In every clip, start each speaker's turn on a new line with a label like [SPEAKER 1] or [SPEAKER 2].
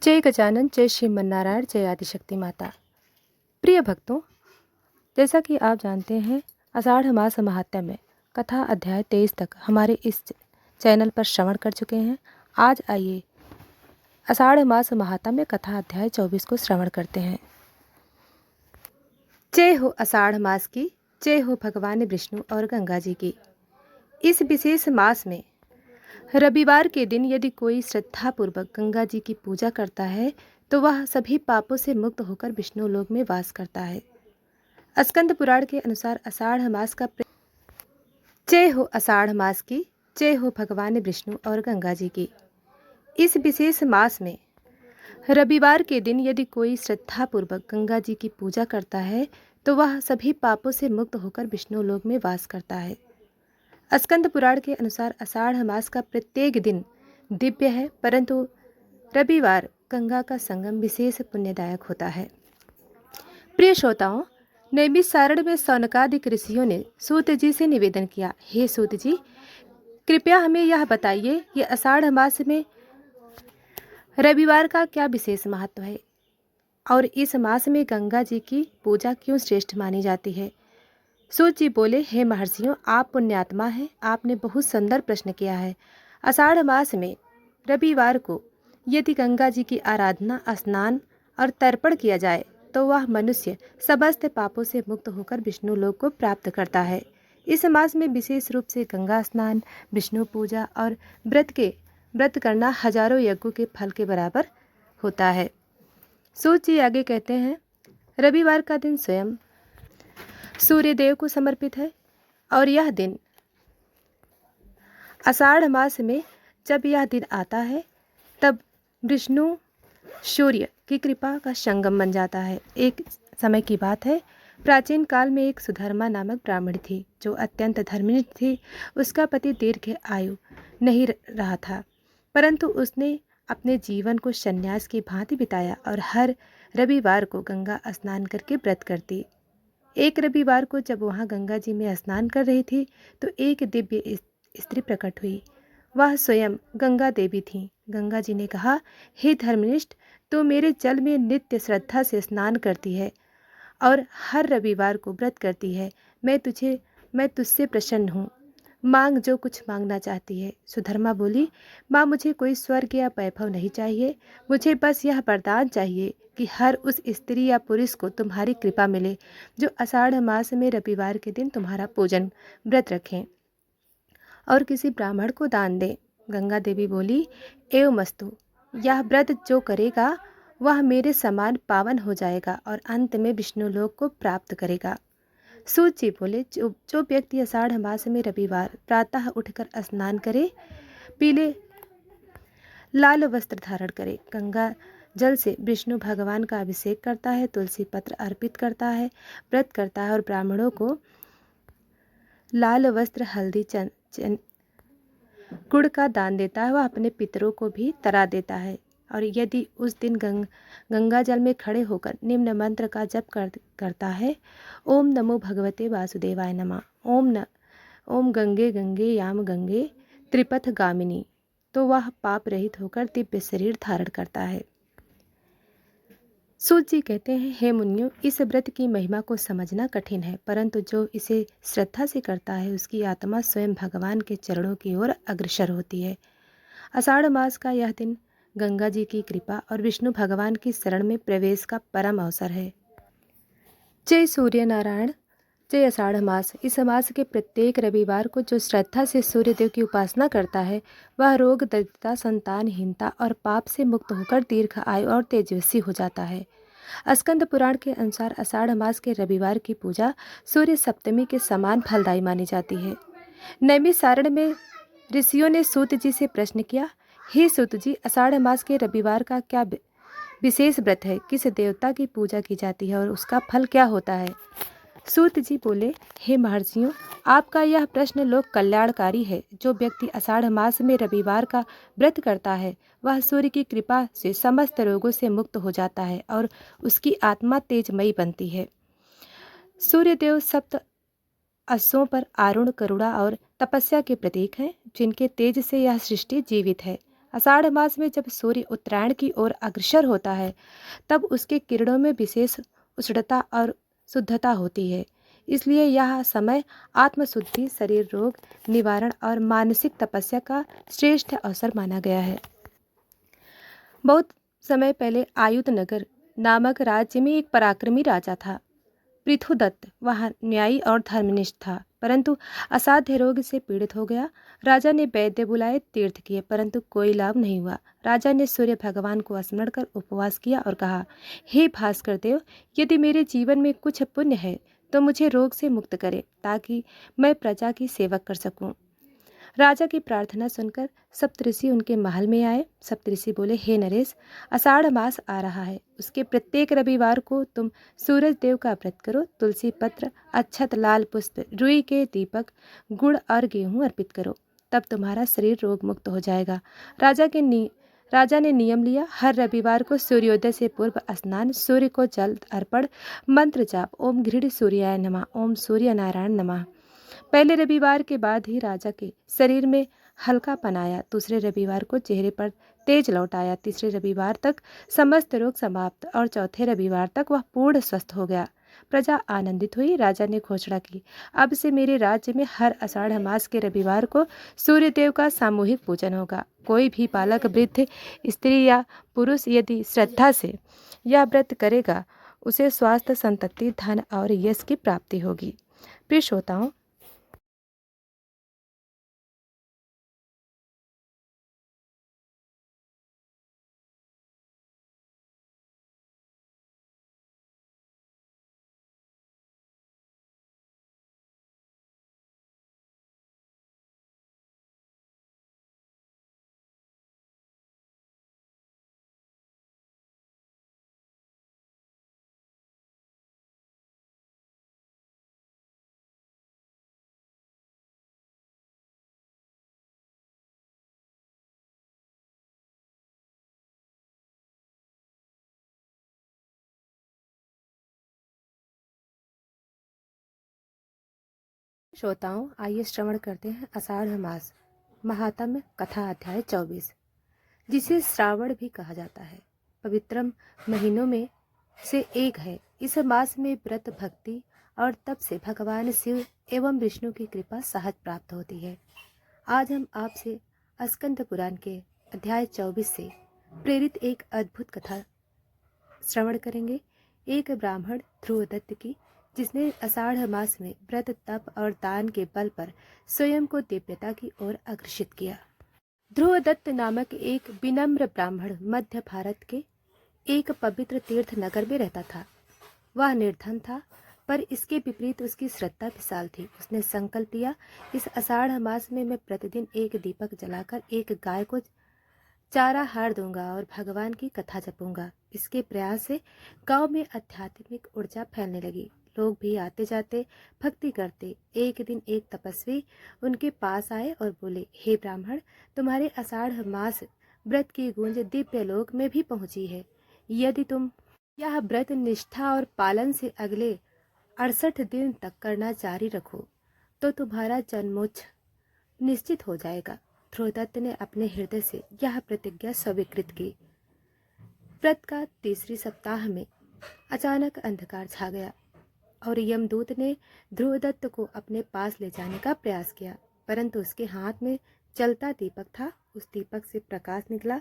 [SPEAKER 1] जय गजानन, जय श्रीमन्नारायण, जय आदिशक्ति माता। प्रिय भक्तों, जैसा कि आप जानते हैं, आषाढ़ मास महात्म्य में कथा अध्याय 23 तक हमारे इस चैनल पर श्रवण कर चुके हैं। आज आइए आषाढ़ मास महात्म्य कथा अध्याय 24 को श्रवण करते हैं। जय हो आषाढ़ मास की, जय हो भगवान विष्णु और गंगा जी की। इस विशेष मास में रविवार के दिन यदि कोई श्रद्धापूर्वक गंगा जी की पूजा करता है तो वह सभी पापों से मुक्त होकर विष्णु लोक में वास करता है। स्कंद पुराण के अनुसार आषाढ़ मास का जय हो आषाढ़ मास की, जय हो भगवान विष्णु और गंगा जी की। इस विशेष मास में रविवार के दिन यदि कोई श्रद्धापूर्वक गंगा जी की पूजा करता है तो वह सभी पापों से मुक्त होकर विष्णु लोक में वास करता है। स्कंद पुराण के अनुसार आषाढ़ मास का प्रत्येक दिन दिव्य है, परंतु रविवार गंगा का संगम विशेष पुण्यदायक होता है। प्रिय श्रोताओं, नैमिषारण्य में शौनकादिक ऋषियों ने सूत जी से निवेदन किया, हे सूत जी, कृपया हमें यह बताइए कि आषाढ़ मास में रविवार का क्या विशेष महत्व है और इस मास में गंगा जी की पूजा क्यों श्रेष्ठ मानी जाती है। सूत जी बोले, हे महर्षियों, आप पुण्यात्मा हैं, आपने बहुत सुंदर प्रश्न किया है। आषाढ़ मास में रविवार को यदि गंगा जी की आराधना, स्नान और तर्पण किया जाए तो वह मनुष्य समस्त पापों से मुक्त होकर विष्णु लोक को प्राप्त करता है। इस मास में विशेष रूप से गंगा स्नान, विष्णु पूजा और व्रत करना हजारों यज्ञों के फल के बराबर होता है। सूत जी आगे कहते हैं, रविवार का दिन स्वयं सूर्य देव को समर्पित है और यह दिन आषाढ़ मास में जब यह दिन आता है तब विष्णु सूर्य की कृपा का संगम बन जाता है। एक समय की बात है, प्राचीन काल में एक सुधर्मा नामक ब्राह्मण थी जो अत्यंत धर्मनिष्ठ थी। उसका पति दीर्घ आयु नहीं रहा था, परंतु उसने अपने जीवन को संन्यास की भांति बिताया और हर रविवार को गंगा स्नान करके व्रत करती। एक रविवार को जब वहाँ गंगा जी में स्नान कर रही थी तो एक दिव्य स्त्री प्रकट हुई। वह स्वयं गंगा देवी थीं। गंगा जी ने कहा, हे धर्मनिष्ठ, तो मेरे जल में नित्य श्रद्धा से स्नान करती है और हर रविवार को व्रत करती है। मैं तुझसे प्रसन्न हूँ, मांग जो कुछ मांगना चाहती है। सुधर्मा बोली, माँ, मुझे कोई स्वर्ग या वैभव नहीं चाहिए, मुझे बस यह वरदान चाहिए कि हर उस स्त्री या पुरुष को तुम्हारी कृपा मिले जो आषाढ़ मास में रविवार के दिन तुम्हारा पूजन व्रत रखें और किसी ब्राह्मण को दान दें। गंगा देवी बोली, एवमस्तु, यह व्रत जो करेगा वह मेरे समान पावन हो जाएगा और अंत में विष्णु लोक को प्राप्त करेगा। सूत जी बोले, जो व्यक्ति आषाढ़ मास में रविवार प्रातः उठकर स्नान करे, पीले लाल वस्त्र धारण करे, गंगा जल से विष्णु भगवान का अभिषेक करता है, तुलसी पत्र अर्पित करता है, व्रत करता है और ब्राह्मणों को लाल वस्त्र, हल्दी, गुड़ का दान देता है, वह अपने पितरों को भी तरा देता है। और यदि उस दिन गंगा जल में खड़े होकर निम्न मंत्र का जप करता है, ओम नमो भगवते वासुदेवाय नमः, ओम गंगे गंगे याम गंगे त्रिपथ गामिनी, तो वह पाप रहित होकर दिव्य शरीर धारण करता है। सूत जी कहते हैं, हे मुनियों, इस व्रत की महिमा को समझना कठिन है, परंतु जो इसे श्रद्धा से करता है उसकी आत्मा स्वयं भगवान के चरणों की ओर अग्रसर होती है। आषाढ़ मास का यह दिन गंगा जी की कृपा और विष्णु भगवान की शरण में प्रवेश का परम अवसर है। जय सूर्य नारायण, जय आषाढ़ मास। इस मास के प्रत्येक रविवार को जो श्रद्धा से सूर्य देव की उपासना करता है वह रोग, दरिद्रता, संतानहीनता और पाप से मुक्त होकर दीर्घ आयु और तेजस्वी हो जाता है। स्कंद पुराण के अनुसार आषाढ़ मास के रविवार की पूजा सूर्य सप्तमी के समान फलदायी मानी जाती है। नैमिषारण्य में ऋषियों ने सूत जी से प्रश्न किया, हे सूत जी, आषाढ़ मास के रविवार का क्या विशेष व्रत है, किस देवता की पूजा की जाती है और उसका फल क्या होता है। सूत जी बोले, हे महर्षियों, आपका यह प्रश्न लोक कल्याणकारी है। जो व्यक्ति आषाढ़ मास में रविवार का व्रत करता है वह सूर्य की कृपा से समस्त रोगों से मुक्त हो जाता है और उसकी आत्मा तेजमयी बनती है। सूर्य देव सप्त अश्वों पर आरूढ़ करुणा और तपस्या के प्रतीक हैं, जिनके तेज से यह सृष्टि जीवित है। आषाढ़ मास में जब सूर्य उत्तरायण की ओर अग्रसर होता है तब उसके किरणों में विशेष उष्णता और शुद्धता होती है। इसलिए यह समय आत्मशुद्धि, शरीर रोग निवारण और मानसिक तपस्या का श्रेष्ठ अवसर माना गया है। बहुत समय पहले आयुधनगर नामक राज्य में एक पराक्रमी राजा था। पृथुदत्त वह न्यायी और धर्मनिष्ठ था, परंतु असाध्य रोग से पीड़ित हो गया। राजा ने वैद्य बुलाए, तीर्थ किए, परंतु कोई लाभ नहीं हुआ। राजा ने सूर्य भगवान को स्मरण कर उपवास किया और कहा, हे भास्कर देव, यदि मेरे जीवन में कुछ पुण्य है तो मुझे रोग से मुक्त करे, ताकि मैं प्रजा की सेवा कर सकूं। राजा की प्रार्थना सुनकर सप्तऋषि उनके महल में आए। सप्तऋषि बोले, हे नरेश, आषाढ़ मास आ रहा है, उसके प्रत्येक रविवार को तुम सूरज देव का व्रत करो। तुलसी पत्र, अक्षत, लाल पुष्प, रुई के दीपक, गुड़ और गेहूं अर्पित करो, तब तुम्हारा शरीर रोग मुक्त हो जाएगा। राजा ने नियम लिया। हर रविवार को सूर्योदय से पूर्व स्नान, सूर्य को जल अर्पण, मंत्र जाप, ओम घृण सूर्याय नमः, ओम सूर्य नारायण नमः। पहले रविवार के बाद ही राजा के शरीर में हल्कापन आया। दूसरे रविवार को चेहरे पर तेज लौट आया। तीसरे रविवार तक समस्त रोग समाप्त और चौथे रविवार तक वह पूर्ण स्वस्थ हो गया। प्रजा आनंदित हुई। राजा ने घोषणा की, अब से मेरे राज्य में हर आषाढ़ मास के रविवार को सूर्यदेव का सामूहिक पूजन होगा। कोई भी बालक, वृद्ध, स्त्री या पुरुष यदि श्रद्धा से यह व्रत करेगा, उसे स्वास्थ्य, संतति, धन और यश की प्राप्ति होगी। प्रिय श्रोताओं, आइए श्रवण करते हैं आषाढ़ मास महात्म्य कथा अध्याय 24, जिसे श्रावण भी कहा जाता है। पवित्रम महीनों में से एक है। इस मास में व्रत, भक्ति और तप से भगवान शिव एवं विष्णु की कृपा सहज प्राप्त होती है। आज हम आपसे स्कंद पुराण के अध्याय 24 से प्रेरित एक अद्भुत कथा श्रवण करेंगे। एक ब्राह्मण ध्रुवदत्त की, जिसने आषाढ़ मास में व्रत, तप और दान के बल पर स्वयं को दिव्यता की ओर अग्रसित किया। ध्रुवदत्त नामक एक विनम्र ब्राह्मण मध्य भारत के एक पवित्र तीर्थ नगर में रहता था। वह निर्धन था, पर इसके विपरीत उसकी श्रद्धा विशाल थी। उसने संकल्प लिया, इस आषाढ़ मास में मैं प्रतिदिन एक दीपक जलाकर एक गाय को चारा हार दूंगा और भगवान की कथा जपूंगा। इसके प्रयास से गांव में आध्यात्मिक ऊर्जा फैलने लगी। लोग भी आते जाते भक्ति करते। एक दिन एक तपस्वी उनके पास आए और बोले, हे ब्राह्मण, तुम्हारे आषाढ़ मास व्रत की गूंज दिव्य लोक में भी पहुंची है। यदि तुम यह व्रत निष्ठा और पालन से अगले 68 दिन तक करना जारी रखो तो तुम्हारा जन्मोत्सव निश्चित हो जाएगा। ध्रुवदत्त ने अपने हृदय से यह प्रतिज्ञा स्वीकृत की। व्रत का तीसरी सप्ताह में अचानक अंधकार छा गया और यमदूत ने ध्रुवदत्त को अपने पास ले जाने का प्रयास किया, परंतु उसके हाथ में चलता दीपक था। उस दीपक से प्रकाश निकला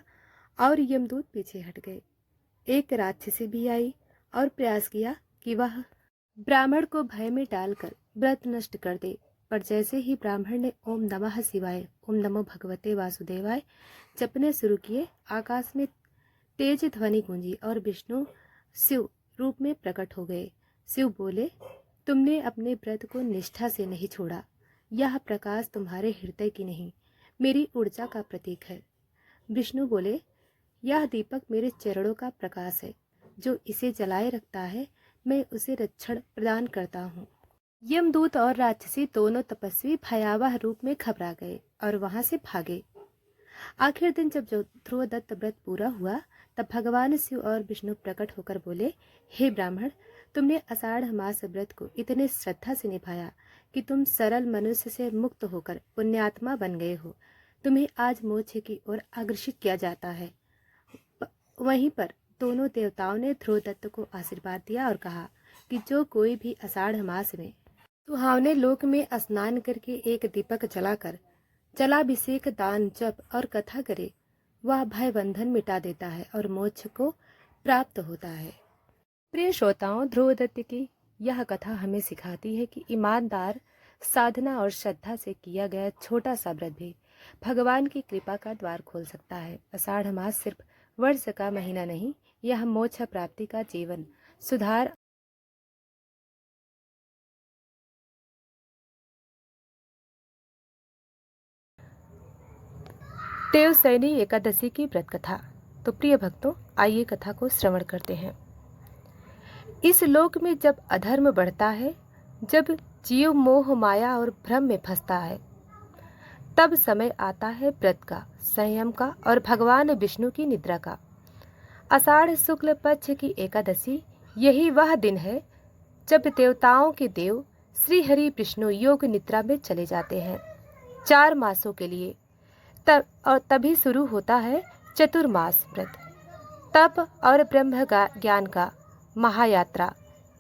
[SPEAKER 1] और यमदूत पीछे हट गए। एक राक्षसी भी आई और प्रयास किया कि वह ब्राह्मण को भय में डालकर व्रत नष्ट कर दे, पर जैसे ही ब्राह्मण ने ओम नमः शिवाय, ओम नमो भगवते वासुदेवाय जपने शुरू किए, आकाश में तेज ध्वनि गूंजी और विष्णु शिव रूप में प्रकट हो गए। शिव बोले, तुमने अपने व्रत को निष्ठा से नहीं छोड़ा। यह प्रकाश तुम्हारे हृदय की नहीं, मेरी ऊर्जा का प्रतीक है। विष्णु बोले, यह दीपक मेरे चरणों का प्रकाश है। जो इसे जलाए रखता है, मैं उसे रक्षण प्रदान करता हूँ। यमदूत और राक्षसी दोनों तपस्वी भयावह रूप में घबरा गए और वहां से भागे। आखिर दिन जब ध्रुवदत्त व्रत पूरा हुआ, तब भगवान शिव और विष्णु प्रकट होकर बोले, हे ब्राह्मण, तुमने आषाढ़ मास व्रत को इतने श्रद्धा से निभाया कि तुम सरल मनुष्य से मुक्त होकर पुण्यात्मा बन गए हो। तुम्हें आज मोक्ष की ओर अग्रसित किया जाता है। वहीं पर दोनों देवताओं ने ध्रुवदत्त को आशीर्वाद दिया और कहा कि जो कोई भी आषाढ़ मास में सुहावने लोक में स्नान करके एक दीपक जलाकर जलाभिषेक, दान, जप और कथा करे, वह भय बंधन मिटा देता है और मोक्ष को प्राप्त होता है। प्रिय श्रोताओं, ध्रुवदत्त की यह कथा हमें सिखाती है कि ईमानदार साधना और श्रद्धा से किया गया छोटा सा व्रत भी भगवान की कृपा का द्वार खोल सकता है। आषाढ़ मास सिर्फ वर्ष का महीना नहीं, यह मोक्ष प्राप्ति का जीवन सुधार देवशयनी एकादशी की व्रत कथा। तो प्रिय भक्तों, आइए कथा को श्रवण करते हैं। इस लोक में जब अधर्म बढ़ता है, जब जीव मोह, माया और भ्रम में फंसता है, तब समय आता है व्रत का, संयम का और भगवान विष्णु की निद्रा का। आषाढ़ शुक्ल पक्ष की एकादशी यही वह दिन है जब देवताओं के देव श्री हरि विष्णु योग निद्रा में चले जाते हैं 4 मासों के लिए। तभी शुरू होता है चतुर्मास व्रत, तप और ब्रह्म ज्ञान का महायात्रा।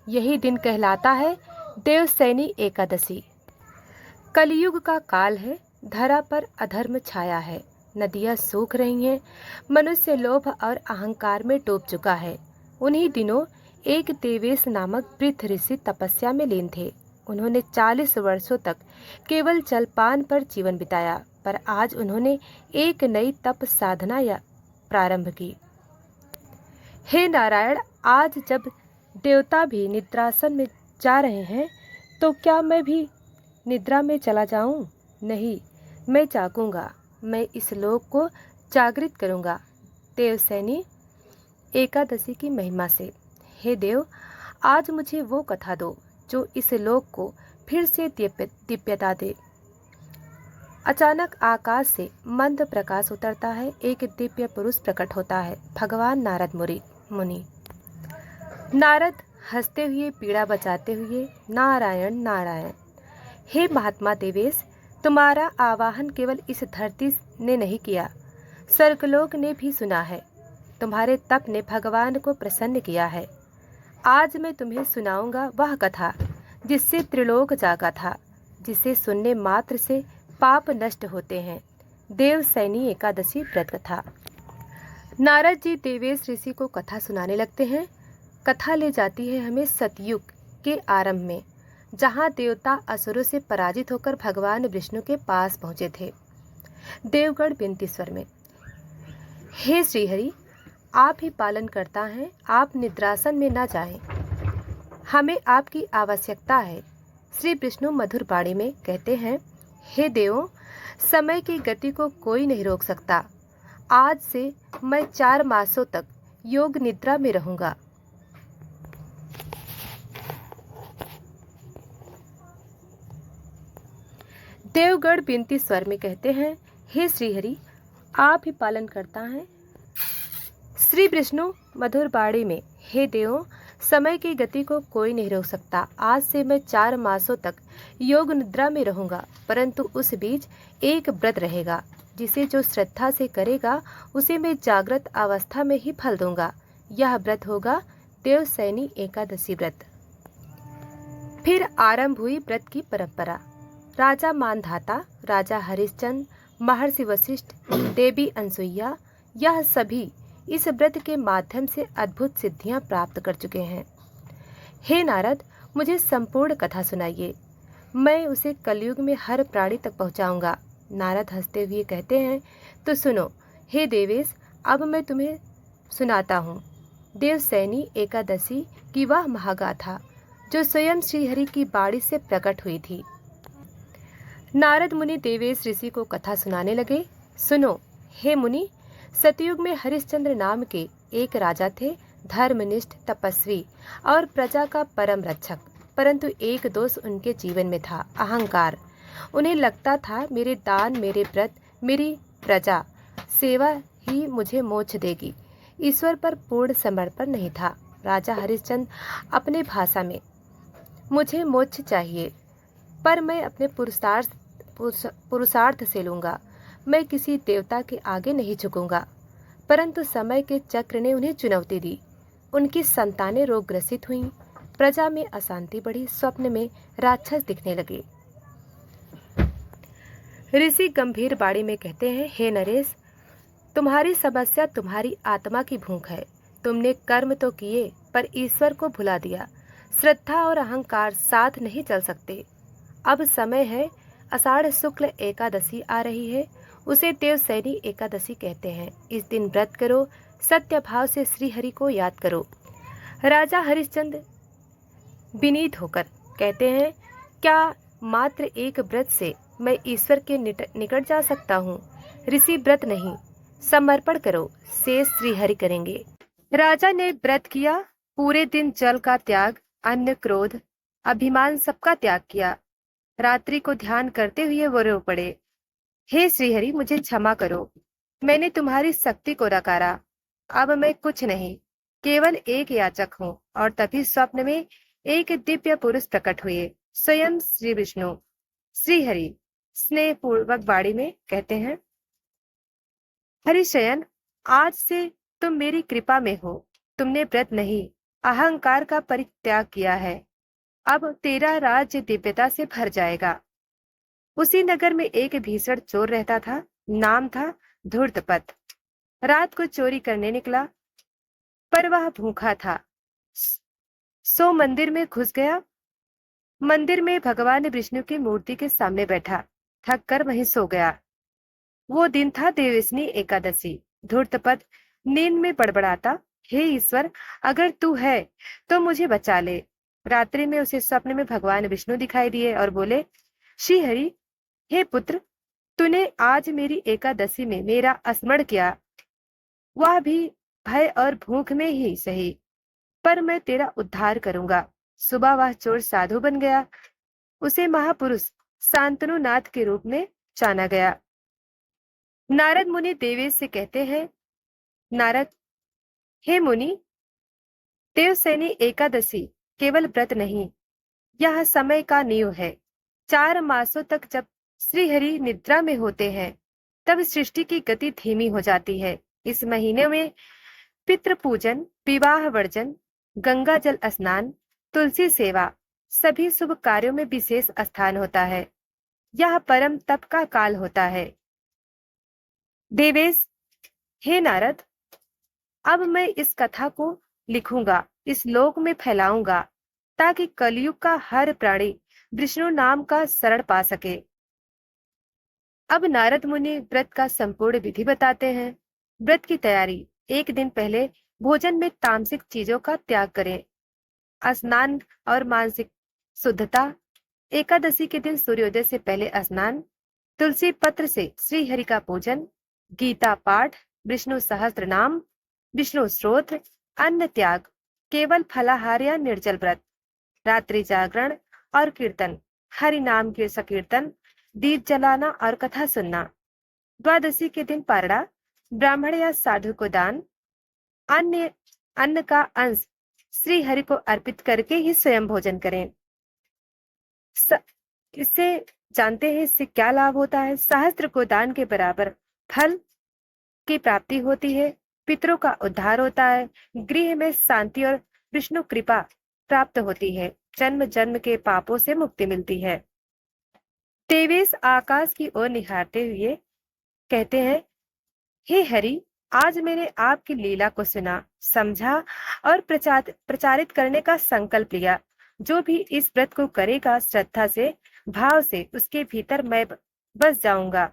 [SPEAKER 1] यही दिन कहलाता है देवशयनी एकादशी। कलयुग का काल है, धरा पर अधर्म छाया है, नदियां सूख रही हैं, मनुष्य लोभ और अहंकार में डूब चुका है। उन्हीं दिनों एक देवेश नामक वृद्ध ऋषि तपस्या में लीन थे। उन्होंने 40 वर्षों तक केवल जलपान पर जीवन बिताया, पर आज उन्होंने एक नई तप साधना प्रारंभ की। हे नारायण, आज जब देवता भी निद्रासन में जा रहे हैं, तो क्या मैं भी निद्रा में चला जाऊं? नहीं, मैं जागूंगा, मैं इस लोक को जागृत करूंगा देवशयनी एकादशी की महिमा से। हे देव, आज मुझे वो कथा दो जो इस लोक को फिर से दिव्यता दे। अचानक आकाश से मंद प्रकाश उतरता है, एक दिव्य पुरुष प्रकट होता है, भगवान नारद मुनि। नारद हंसते हुए, पीड़ा बचाते हुए, नारायण नारायण। हे महात्मा देवेश, तुम्हारा आवाहन केवल इस धरती ने नहीं किया, स्वर्गलोक ने भी सुना है। तुम्हारे तप ने भगवान को प्रसन्न किया है। आज मैं तुम्हें सुनाऊंगा वह कथा जिससे त्रिलोक जागा था, जिसे सुनने मात्र से पाप नष्ट होते हैं। देवशयनी एकादशी व्रत कथा। नारद जी देवेश ऋषि को कथा सुनाने लगते हैं। कथा ले जाती है हमें सतयुग के आरंभ में, जहाँ देवता असुरों से पराजित होकर भगवान विष्णु के पास पहुँचे थे। देवगढ़ विनती स्वर में, हे श्रीहरि, आप ही पालन करता हैं, आप निद्रासन में न जाएं, हमें आपकी आवश्यकता है। श्री विष्णु मधुर वाणी में कहते हैं, हे देवों, समय की गति को कोई नहीं रोक सकता। आज से मैं 4 मासों तक योग निद्रा में रहूंगा। देवगढ़ विनती स्वर में कहते हैं, हे श्रीहरि, आप ही पालन करता हैं। श्री विष्णु मधुर वाणी में, हे देवों, समय की गति को कोई नहीं रोक सकता। आज से मैं 4 मासों तक योग निद्रा में रहूंगा, परंतु उस बीच एक व्रत रहेगा, जिसे जो श्रद्धा से करेगा उसे मैं जागृत अवस्था में ही फल दूंगा। यह व्रत होगा देवशयनी एकादशी व्रत। फिर आरंभ हुई व्रत की परंपरा। राजा मानधाता, राजा हरिश्चंद्र, महर्षि वशिष्ठ, देवी अनसुईया, यह सभी इस व्रत के माध्यम से अद्भुत सिद्धियां प्राप्त कर चुके हैं। हे नारद, मुझे संपूर्ण कथा सुनाइए, मैं उसे कलयुग में हर प्राणी तक पहुंचाऊंगा। नारद हंसते हुए कहते हैं, तो सुनो हे देवेश, अब मैं तुम्हें सुनाता हूँ देवशयनी एकादशी की वह महागाथा जो स्वयं श्रीहरि की वाणी से प्रकट हुई थी। नारद मुनि देवेश ऋषि को कथा सुनाने लगे। सुनो हे मुनि, सतयुग में हरिश्चंद्र नाम के एक राजा थे, धर्मनिष्ठ, तपस्वी और प्रजा का परम रक्षक। परंतु एक दोष उनके जीवन में था, अहंकार। उन्हें लगता था मेरे दान, मेरे व्रत, मेरी प्रजा सेवा ही मुझे मोक्ष देगी। ईश्वर पर पूर्ण समर्पण नहीं था। राजा हरिश्चंद्र अपने भाषा में, मुझे मोक्ष चाहिए, पर मैं अपने पुरुषार्थ से लूंगा। मैं किसी देवता के आगे नहीं झुकूंगा। परंतु समय के चक्र ने उन्हें चुनौती दी। उनकी संतानें रोग ग्रसित हुईं, प्रजा में अशांति बढ़ी, स्वप्न में राक्षस दिखने लगे। ऋषि गंभीर बाड़ी में कहते हैं, हे नरेश, तुम्हारी समस्या तुम्हारी आत्मा की भूख है। तुमने कर्म तो किए पर ईश्वर को भुला दिया। श्रद्धा और अहंकार साथ नहीं चल सकते। अब समय है, आषाढ़ शुक्ल एकादशी आ रही है। उसे देवसैनी एकादशी कहते हैं। इस दिन व्रत करो, सत्य भाव से श्री हरि को याद करो। राजा हरिश्चंद्र विनीत होकर कहते हैं, क्या मात्र एक व्रत से मैं ईश्वर के निकट जा सकता हूँ? ऋषि व्रत नहीं, समर्पण करो, शेष श्री हरि करेंगे। राजा ने व्रत किया, पूरे दिन जल का त्याग, अन्न, क्रोध, अभिमान सबका त्याग किया। रात्रि को ध्यान करते हुए वो रो पड़े, हे श्रीहरि, मुझे क्षमा करो, मैंने तुम्हारी शक्ति को नकारा। अब मैं कुछ नहीं, केवल एक याचक हूँ। और तभी स्वप्न में एक दिव्य पुरुष प्रकट हुए, स्वयं श्री विष्णु। श्रीहरि स्नेह पूर्वक वाणी में कहते हैं, हरिशयन, आज से तुम मेरी कृपा में हो। तुमने व्रत नहीं, अहंकार का परित्याग किया है। अब तेरा राज्य दिव्यता से भर जाएगा। उसी नगर में एक भीषण चोर रहता था, नाम था धूर्तपथ। रात को चोरी करने निकला, पर वह भूखा था, सो मंदिर में घुस गया। मंदिर में भगवान विष्णु की मूर्ति के सामने बैठा, थक कर वहीं सो गया। वो दिन था देवस्नी एकादशी। धूर्तपथ नींद में बड़बड़ाता, हे ईश्वर, अगर तू है तो मुझे बचा ले। रात्रि में उसे स्वप्न में भगवान विष्णु दिखाई दिए और बोले, श्री हरि, हे पुत्र, तूने आज मेरी एकादशी में मेरा स्मरण किया, वह भी भय और भूख में ही सही, पर मैं तेरा उद्धार करूंगा। सुबह वह चोर साधु बन गया। उसे महापुरुष शांतनु नाथ के रूप में जाना गया। नारद मुनि देवेश से कहते हैं, नारद, हे मुनि, देवसैनी एकादशी केवल व्रत नहीं, यह समय का नियम है। 4 मासों तक जब श्रीहरि निद्रा में होते हैं, तब सृष्टि की गति धीमी हो जाती है। इस महीने में पितृ पूजन, विवाह वर्जन, गंगा जल स्नान, तुलसी सेवा, सभी शुभ कार्यों में विशेष स्थान होता है। यह परम तप का काल होता है। देवेश, हे नारद, अब मैं इस कथा को लिखूंगा, इस लोक में फैलाऊंगा, ताकि कलयुग का हर प्राणी विष्णु नाम का शरण पा सके। अब नारद मुनि व्रत का संपूर्ण विधि बताते हैं। व्रत की तैयारी, एक दिन पहले भोजन में तामसिक चीजों का त्याग करें। स्नान और मानसिक शुद्धता, एकादशी के दिन सूर्योदय से पहले स्नान, तुलसी पत्र से श्री हरि का पूजन, गीता पाठ, विष्णु सहस्त्र नाम, विष्णु स्तोत्र, अन्न त्याग, केवल फलाहार या निर्जल व्रत, रात्रि जागरण और कीर्तन, हरि नाम के संकीर्तन, दीप जलाना और कथा सुनना। द्वादशी के दिन पारणा, ब्राह्मण या साधु को दान, अन्न का अंश श्री हरि को अर्पित करके ही स्वयं भोजन करें। इससे जानते हैं इससे क्या लाभ होता है। सहस्त्र को दान के बराबर फल की प्राप्ति होती है, पितरों का उद्धार होता है, गृह में शांति और विष्णु कृपा प्राप्त होती है, जन्म जन्म के पापों से मुक्ति मिलती है। देवेश आकाश की ओर निहारते हुए कहते हैं, हे हरि, आज मैंने आपकी लीला को सुना, समझा और प्रचारित करने का संकल्प लिया। जो भी इस व्रत को करेगा श्रद्धा से, भाव से, उसके भीतर मैं बस जाऊंगा।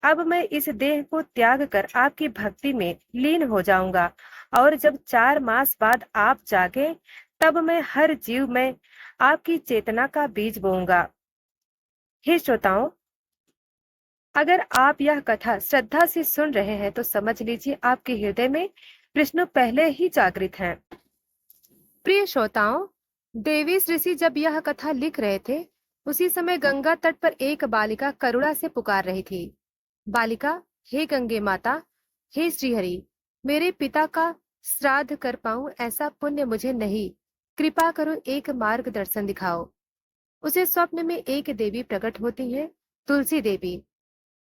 [SPEAKER 1] अब मैं इस देह को त्याग कर आपकी भक्ति में लीन हो जाऊंगा, और जब 4 मास बाद आप जागे, तब मैं हर जीव में आपकी चेतना का बीज बोऊंगा। हे श्रोताओं, अगर आप यह कथा श्रद्धा से सुन रहे हैं तो समझ लीजिए आपके हृदय में विष्णु पहले ही जागृत हैं। प्रिय श्रोताओं, देवेश ऋषि जब यह कथा लिख रहे थे, उसी समय गंगा तट पर एक बालिका करुणा से पुकार रही थी। बालिका, हे गंगे माता, हे श्रीहरि, मेरे पिता का श्राद्ध कर पाऊं ऐसा पुण्य मुझे नहीं, कृपा करो, एक मार्गदर्शन दिखाओ। उसे स्वप्न में एक देवी प्रकट होती है, तुलसी देवी।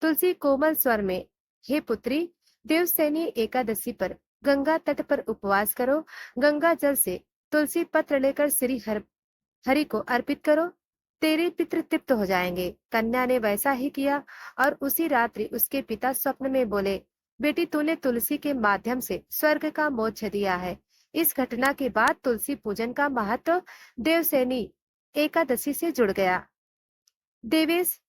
[SPEAKER 1] तुलसी कोमल स्वर में, हे पुत्री, देवसैनी एकादशी पर गंगा तट पर उपवास करो। गंगा जल से तुलसी पत्र लेकर श्री हरि को अर्पित करो। तेरे पितृ तृप्त हो जाएंगे। कन्या ने वैसा ही किया और उसी रात्रि उसके पिता स्वप्न में बोले, बेटी, तूने तुलसी के माध्यम से स्वर्ग का मोक्ष दिया है। इस घटना के बाद तुलसी पूजन का महत्व देवसैनी एकादशी से जुड़ गया। देवेश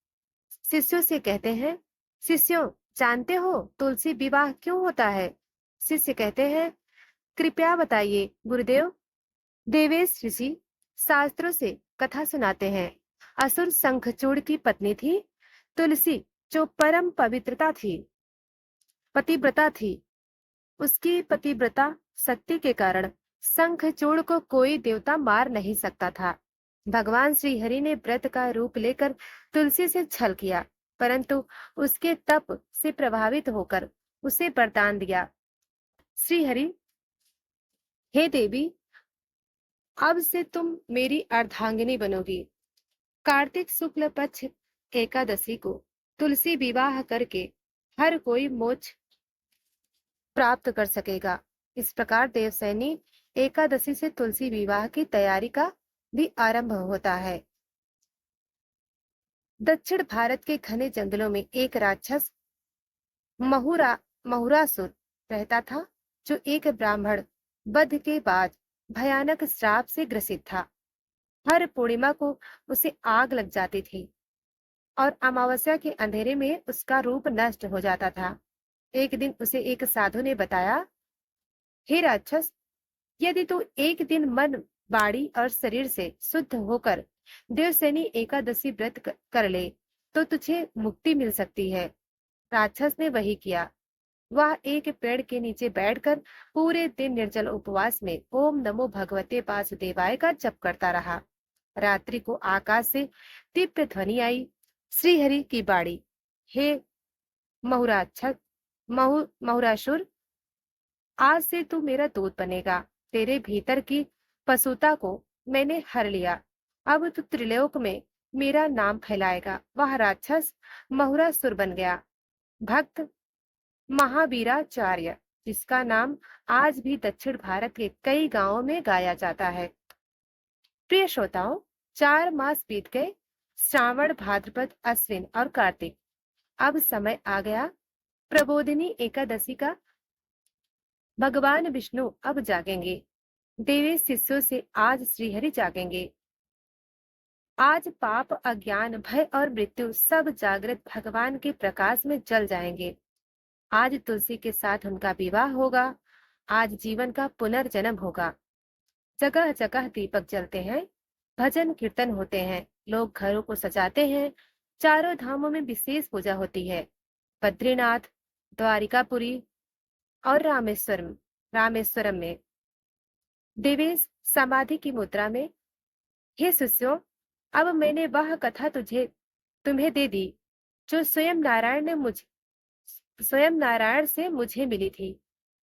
[SPEAKER 1] शिष्यों से कहते हैं, शिष्यों, जानते हो तुलसी विवाह क्यों होता है? शिष्य कहते हैं, कृपया बताइए गुरुदेव। देवेश ऋषि शास्त्रों से कथा सुनाते हैं। असुर शंखचूड़ की पत्नी थी तुलसी, जो परम पतिव्रता थी। उसकी पतिव्रता शक्ति के कारण शंखचूड़ को कोई देवता मार नहीं सकता था। भगवान श्री हरि ने व्रत का रूप लेकर तुलसी से छल किया, परंतु उसके तप से प्रभावित होकर उसे वरदान दिया। श्री हरि, हे देवी, अब से तुम मेरी अर्धांगिनी बनोगी। कार्तिक शुक्ल पक्ष एकादशी को तुलसी विवाह करके हर कोई मोक्ष प्राप्त कर सकेगा। इस प्रकार देवसैनी एकादशी से तुलसी विवाह की तैयारी का भी आरंभ होता है। दक्षिण भारत के घने जंगलों में एक राक्षस महुरासुर रहता था, जो एक ब्राह्मण वध के बाद भयानक श्राप से ग्रसित था। हर पूर्णिमा को उसे आग लग जाती थी और अमावस्या के अंधेरे में उसका रूप नष्ट हो जाता था। एक दिन उसे एक साधु ने बताया, हे राक्षस, यदि तू एक दिन मन, बाड़ी और शरीर से शुद्ध होकर देवसैनी एकादशी व्रत कर ले तो तुझे मुक्ति मिल सकती है। राक्षस ने वही किया। वह एक पेड़ के नीचे बैठकर पूरे दिन निर्जल उपवास में ओम नमो भगवते वासुदेवाय का जप करता रहा। रात्रि को आकाश से तीव्र ध्वनि आई, श्री हरि की बाड़ी, हे महुरासुर, आज से तू मेरा दूत बनेगा। तेरे भीतर की पशुता को मैंने हर लिया। अब तू त्रिलोक में मेरा नाम फैलाएगा। वह राक्षस महुरासुर बन गया। भक्त महावीराचार्य, जिसका नाम आज भी दक्षिण भारत के कई गांवों में गाया जाता है। प्रिय श्रोताओं, 4 मास बीत गए, श्रावण, भाद्रपद, अश्विन और कार्तिक। अब समय आ गया प्रबोधिनी एकादशी का। भगवान विष्णु अब जागेंगे। देवी शिष्यों से आज श्रीहरि जागेंगे। आज पाप, अज्ञान, भय और मृत्यु सब जागृत भगवान के प्रकाश में जल जाएंगे। आज तुलसी के साथ उनका विवाह होगा। आज जीवन का पुनर्जन्म होगा। जगह जगह दीपक जलते हैं, भजन कीर्तन होते हैं, लोग घरों को सजाते हैं। चारों धामों में विशेष पूजा होती है। बद्रीनाथ, द्वारिकापुरी और रामेश्वरम में देवेश समाधि की मुद्रा में, हे शिष्यों, अब मैंने वह कथा तुम्हें दे दी जो स्वयं नारायण से मुझे मिली थी।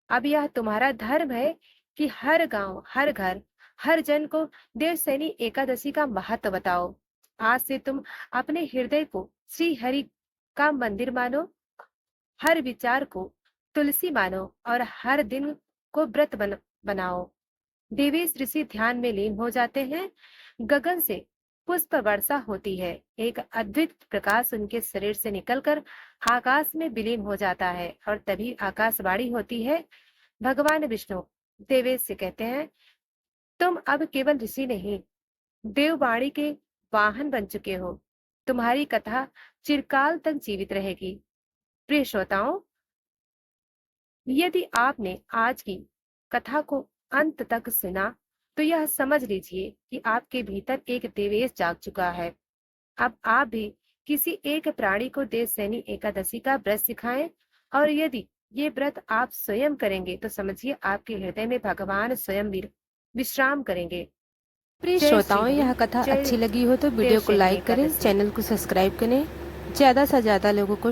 [SPEAKER 1] अब यह तुम्हारा धर्म है कि हर गांव, हर घर, हर जन को देवसैनी एकादशी का महत्व बताओ। आज से तुम अपने हृदय को श्री हरि का मंदिर मानो, हर विचार को तुलसी मानो और हर दिन को व्रत बनाओ। देवेश ऋषि ध्यान में लीन हो जाते हैं। गगन से पुष्प वर्षा होती है। एक अद्भुत प्रकाश उनके शरीर से निकलकर आकाश में विलीन हो जाता है और तभी आकाशवाणी होती है। भगवान विष्णु देवेश से कहते हैं, तुम अब केवल ऋषि नहीं, देववाणी के वाहन बन चुके हो। तुम्हारी कथा चिरकाल तक जीवित रहेगी। प्रिय श्रोताओं, यदि आपने आज की कथा को अंत तक सुना तो यह समझ लीजिए कि आपके भीतर एक देवेश जाग चुका है। अब आप भी किसी एक प्राणी को देवसैनी एकादशी का व्रत सिखाएं और यदि ये व्रत आप स्वयं करेंगे तो समझिए आपके हृदय में भगवान स्वयं विश्राम करेंगे।
[SPEAKER 2] प्रिय श्रोताओं, यह कथा अच्छी लगी हो तो वीडियो को लाइक करें, चैनल को सब्सक्राइब करें, ज्यादा से ज्यादा लोगों को